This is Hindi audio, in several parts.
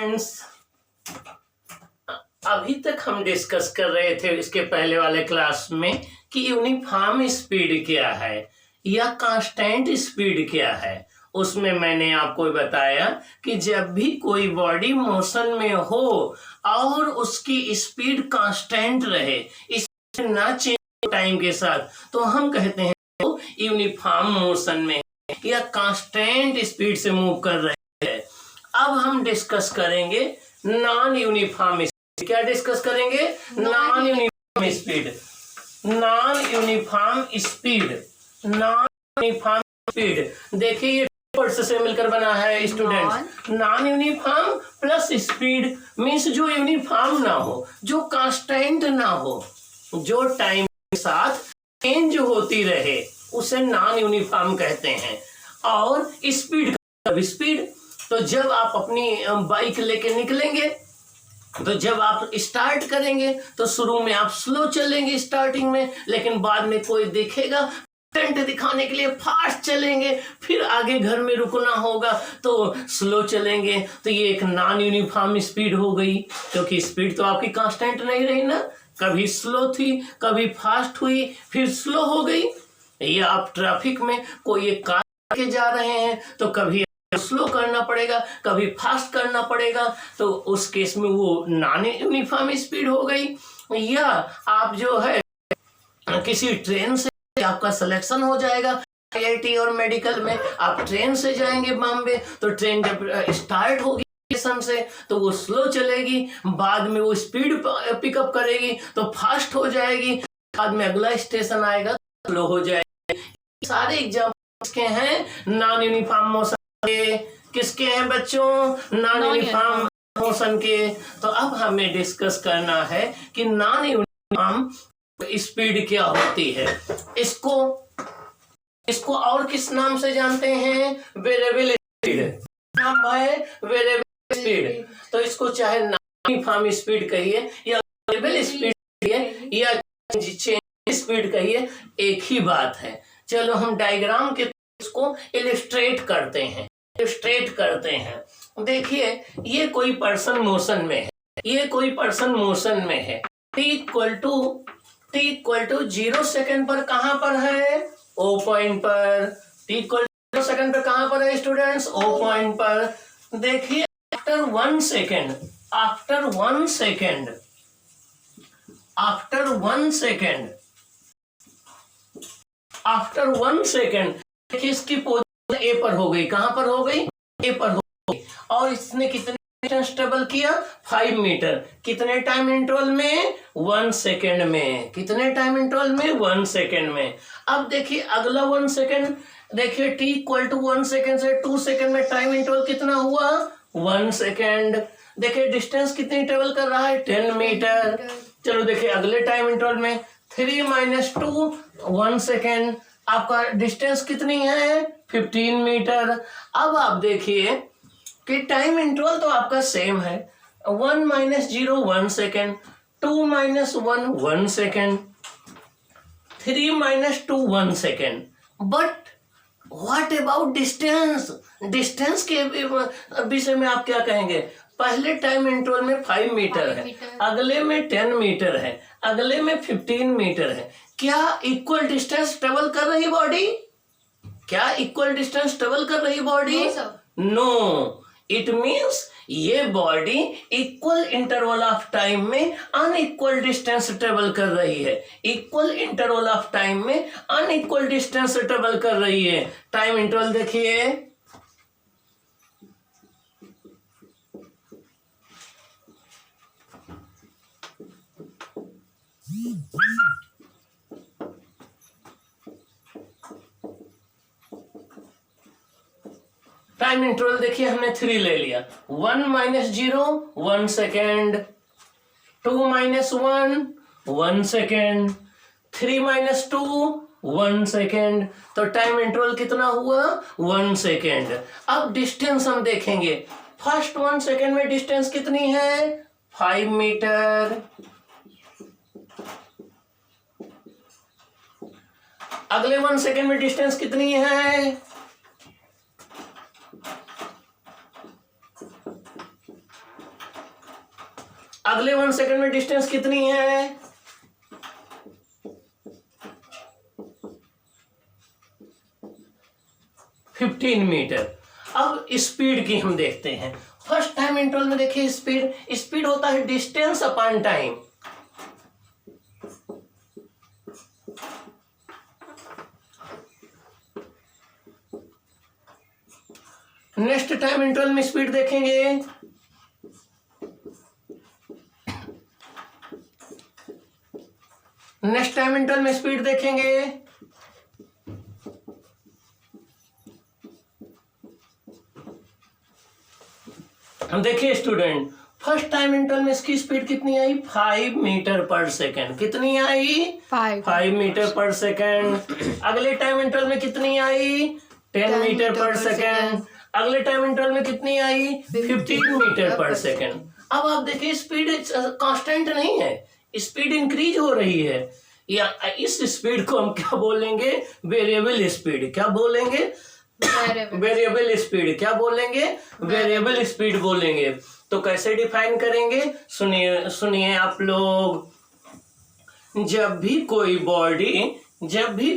स्टूडेंट्स, अभी तक हम डिस्कस कर रहे थे इसके पहले वाले क्लास में कि यूनिफॉर्म स्पीड क्या है या कांस्टेंट स्पीड क्या है। उसमें मैंने आपको बताया कि जब भी कोई बॉडी मोशन में हो और उसकी स्पीड कांस्टेंट रहे, स्पीड ना चेंज टाइम के साथ, तो हम कहते हैं तो यूनिफॉर्म मोशन में या कांस्टेंट स्पीड से मूव कर रहे हैं। अब हम डिस्कस करेंगे नॉन यूनिफॉर्म स्पीड। क्या डिस्कस करेंगे? Non uniform speed. Non uniform speed, non uniform speed. देखिए ये वर्ड से मिलकर बना है students. Non uniform plus speed means जो यूनिफॉर्म ना हो, जो कांस्टेंट ना हो, जो टाइम के साथ चेंज होती रहे, उसे नॉन यूनिफॉर्म कहते हैं। और स्पीड, स्पीड तो जब आप अपनी बाइक लेके निकलेंगे, तो जब आप स्टार्ट करेंगे तो शुरू में आप स्लो चलेंगे स्टार्टिंग में, लेकिन बाद में कोई देखेगा टेंट दिखाने के लिए फास्ट चलेंगे, फिर आगे घर में रुकना होगा तो स्लो चलेंगे। तो ये एक नॉन यूनिफॉर्म स्पीड हो गई, क्योंकि स्पीड तो आपकी कांस्टेंट नहीं रही ना, कभी स्लो थी, कभी फास्ट हुई, फिर स्लो हो गई। या आप ट्रैफिक में कोई एक कार के जा रहे हैं तो कभी स्लो करना पड़ेगा, कभी फास्ट करना पड़ेगा, तो उस केस में वो नॉन यूनिफॉर्म स्पीड हो गई। या आप जो है किसी ट्रेन से आपका सिलेक्शन हो जाएगा IIT और मेडिकल में, आप ट्रेन से जाएंगे बॉम्बे, तो ट्रेन जब स्टार्ट होगी स्टेशन से तो वो स्लो चलेगी, बाद में वो स्पीड पिकअप करेगी तो फास्ट हो जाएगी, बाद में अगला स्टेशन आएगा तो स्लो हो जाएगी। सारे एग्जाम्पल किसके हैं? नॉन यूनिफॉर्म मोशन के। किसके हैं बच्चों? नॉन यूनिफॉर्म मोशन के। तो अब हमें डिस्कस करना है कि नॉन यूनिफॉर्म स्पीड क्या होती है। इसको और किस नाम से जानते हैं? Variable speed. नाम है वेरिएबल स्पीड। तो इसको चाहे नॉन यूनिफॉर्म स्पीड कहिए या वेरिएबल स्पीड कहिए या चेंज स्पीड कहिए, एक ही बात है। चलो हम डायग्राम के इसको इलिस्ट्रेट करते हैं। देखिए ये कोई पर्सन मोशन में है, ये कोई पर्सन मोशन में है। t इक्वल टू 0 सेकेंड पर कहां पर है? O पॉइंट पर। t इक्वल टू 0 सेकेंड पर कहां पर है स्टूडेंट्स? O पॉइंट पर। देखिए आफ्टर 1 सेकेंड देखिए इसकी पोजीशन A पर हो गई। कहां पर हो गई? A पर हो गई। और इसने कितने डिस्टेंस ट्रेवल किया? 5 मीटर। कितने टाइम इंटरवल में? 1 सेकेंड में। कितने टाइम इंटरवल में? 1 सेकेंड में। अब देखिए अगला 1 सेकेंड, देखिए t इक्वल टू 1 सेकेंड से 2 सेकेंड में टाइम इंटरवल कितना हुआ? 1 सेकेंड। देखिए डिस्टेंस कितनी ट्रेवल कर रहा है? 10 मीटर। चलो देखिए अगले टाइम इंटरवल में 3 माइनस 2 1 सेकेंड, आपका डिस्टेंस कितनी है? 15 मीटर। अब आप देखिए कि टाइम इंटरवल तो आपका सेम है, 1 minus 0 1 second, 2 minus 1 1 second, 3 minus 2 1 second. But what about distance? Distance के विषय में आप क्या कहेंगे? पहले टाइम इंटरवल में 5 मीटर है, अगले में 10 मीटर है, अगले में 15 मीटर है। क्या इक्वल डिस्टेंस ट्रेवल कर रही बॉडी? क्या इक्वल डिस्टेंस ट्रेवल कर रही बॉडी? नो। इट मीन्स ये body equal interval of time में अनइक्वल डिस्टेंस ट्रेवल कर रही है। इक्वल इंटरवल ऑफ टाइम में अनइक्वल डिस्टेंस ट्रेवल कर रही है। टाइम इंटरवल देखिए, टाइम इंटरवल देखिए हमने 3 ले लिया। 1 minus 0 1 second, 2 minus 1 1 second, 3 minus 2 1 second. तो टाइम इंटरवल कितना हुआ? 1 सेकेंड। अब डिस्टेंस हम देखेंगे। फर्स्ट 1 सेकेंड में डिस्टेंस कितनी है? 5 मीटर। अगले 1 सेकेंड में डिस्टेंस कितनी है? अगले 1 सेकंड में डिस्टेंस कितनी है? 15 मीटर। अब स्पीड की हम देखते हैं। फर्स्ट टाइम इंटरवल में देखिए स्पीड होता है distance upon time. Next time interval में स्पीड देखेंगे, नेक्स्ट टाइम इंटरवल में स्पीड देखेंगे, हम देखिए स्टूडेंट, फर्स्ट टाइम इंटरवल में इसकी स्पीड कितनी आई? 5 मीटर पर सेकेंड। कितनी आई? 5 मीटर पर सेकेंड। अगले टाइम इंटरवल में कितनी आई? 10 मीटर पर सेकेंड। अगले टाइम इंटरवल में कितनी आई? 15 मीटर पर सेकेंड। अब आप देखिए स्पीड कांस्टेंट नहीं है, स्पीड इंक्रीज हो रही है। या इस स्पीड को हम क्या बोलेंगे? Variable speed. क्या बोलेंगे? Variable speed. क्या बोलेंगे? वेरिएबल स्पीड बोलेंगे। तो कैसे डिफाइन करेंगे? सुनिए आप लोग, जब भी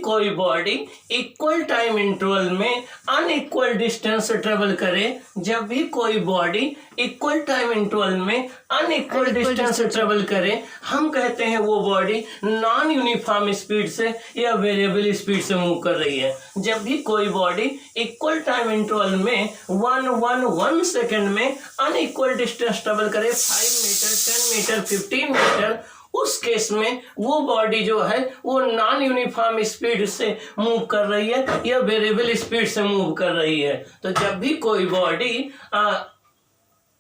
कोई बॉडी इक्वल टाइम इंटरवल में अनइक्वल डिस्टेंस ट्रेवल करे, जब भी कोई बॉडी इक्वल टाइम इंटरवल में अनइक्वल डिस्टेंस ट्रेवल करे, हम कहते हैं वो बॉडी नॉन यूनिफॉर्म स्पीड से या वेरिएबल स्पीड से मूव कर रही है। जब भी कोई बॉडी इक्वल टाइम इंटरवल में 1 सेकेंड में अनइक्वल डिस्टेंस ट्रेवल करे, 5 मीटर, 10 मीटर, 15 मीटर, उस केस में वो बॉडी जो है वो नॉन यूनिफॉर्म स्पीड से मूव कर रही है या वेरिएबल स्पीड से मूव कर रही है। तो जब भी कोई बॉडी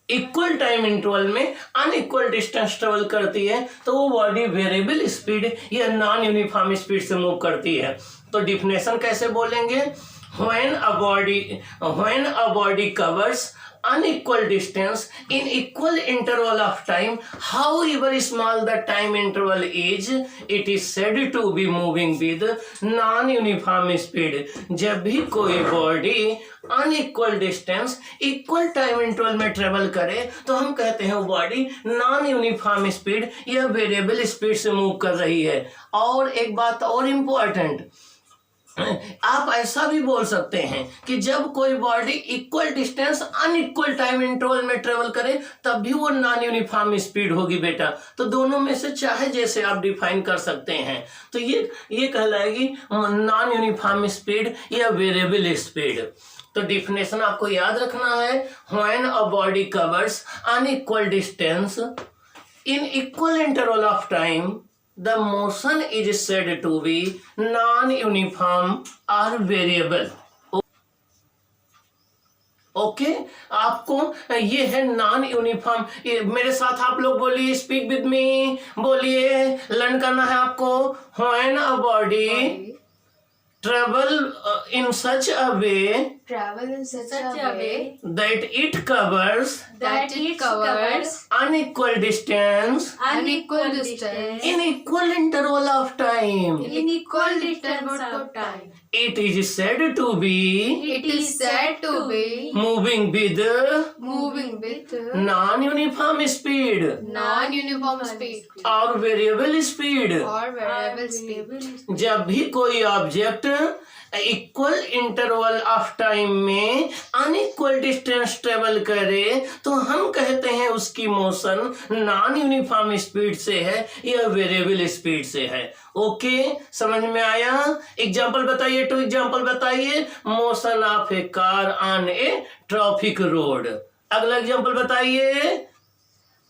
इक्वल टाइम इंटरवल में अनइक्वल डिस्टेंस ट्रेवल करती है तो वो बॉडी वेरिएबल स्पीड या नॉन यूनिफॉर्म स्पीड से मूव करती है। तो डिफिनेशन कैसे बोलेंगे? when a body covers unequal distance in equal interval of time, however small the time interval is, it is said to be moving with non-uniform speed. जब भी कोई body unequal distance equal time interval में ट्रेवल करे तो हम कहते हैं वो बॉडी नॉन यूनिफॉर्म स्पीड या वेरिएबल स्पीड से मूव कर रही है। और एक बात और इम्पोर्टेंट, आप ऐसा भी बोल सकते हैं कि जब कोई body equal distance unequal time interval में ट्रेवल करे तब भी वो नॉन यूनिफॉर्म स्पीड होगी बेटा। तो दोनों में से चाहे जैसे आप डिफाइन कर सकते हैं। तो ये कहलाएगी नॉन यूनिफॉर्म स्पीड या वेरिएबल स्पीड। तो डिफिनेशन आपको याद रखना है, when a body covers unequal distance in equal interval of time, the motion is said to be non-uniform or variable. Okay आपको ये है नॉन यूनिफॉर्म। मेरे साथ आप लोग बोलिए, स्पीक विद मी, बोलिए, लर्न करना है आपको। When a body travel in such a way that it covers unequal distance in equal interval of time, it is said to be moving with non-uniform speed और वेरिएबल स्पीड। जब भी कोई object equal interval of time में अनइक्वल डिस्टेंस ट्रेवल करे तो हम कहते हैं उसकी मोशन नॉन यूनिफॉर्म स्पीड से है या वेरिएबल स्पीड से है। ओके समझ में आया? एग्जांपल बताइए, 2 एग्जांपल बताइए। Motion of A car on A traffic road. अगला एग्जांपल बताइए।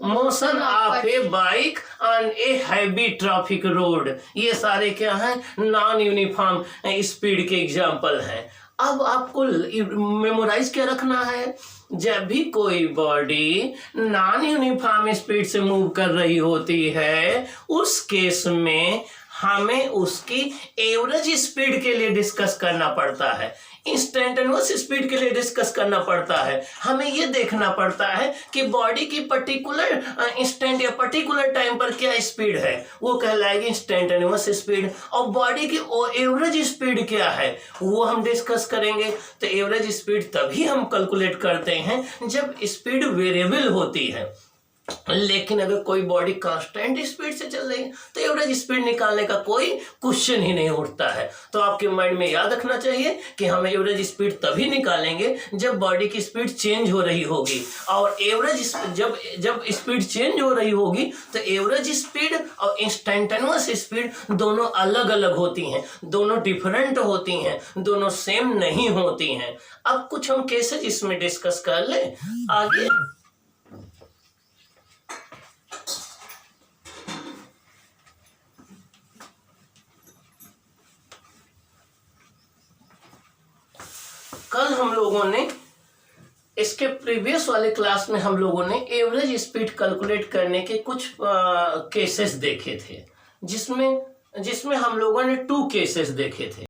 Motion of A bike on a heavy traffic road. ये सारे क्या हैं? नॉन यूनिफॉर्म स्पीड के एग्जांपल हैं। अब आपको मेमोराइज क्या रखना है? जब भी कोई बॉडी नॉन यूनिफॉर्म स्पीड से मूव कर रही होती है उस केस में हमें उसकी एवरेज स्पीड के लिए डिस्कस करना पड़ता है, इंस्टेंटेनियस स्पीड के लिए डिस्कस करना पड़ता है। हमें ये देखना पड़ता है कि बॉडी की पर्टिकुलर इंस्टेंट या पर्टिकुलर टाइम पर क्या स्पीड है, वो कहलाएगी इंस्टेंटेनियस स्पीड। और बॉडी की एवरेज स्पीड क्या है वो हम डिस्कस करेंगे। तो एवरेज स्पीड तभी हम कैलकुलेट करते हैं जब स्पीड वेरिएबल होती है। लेकिन अगर कोई बॉडी कांस्टेंट स्पीड से चल रही है तो एवरेज स्पीड निकालने का कोई क्वेश्चन ही नहीं उठता है। तो आपके माइंड में याद रखना चाहिए कि हम एवरेज स्पीड तभी निकालेंगे जब बॉडी की स्पीड चेंज हो रही होगी। और एवरेज जब स्पीड चेंज हो रही होगी तो एवरेज स्पीड और इंस्टेंटेनियस स्पीड दोनों अलग अलग होती हैं, दोनों डिफरेंट होती हैं, दोनों सेम नहीं होती हैं। अब कुछ हम केसेस इसमें डिस्कस कर ले आगे। कल हम लोगों ने इसके प्रीवियस वाले क्लास में हम लोगों ने एवरेज स्पीड कैलकुलेट करने के कुछ केसेस देखे थे, जिसमें हम लोगों ने 2 केसेस देखे थे।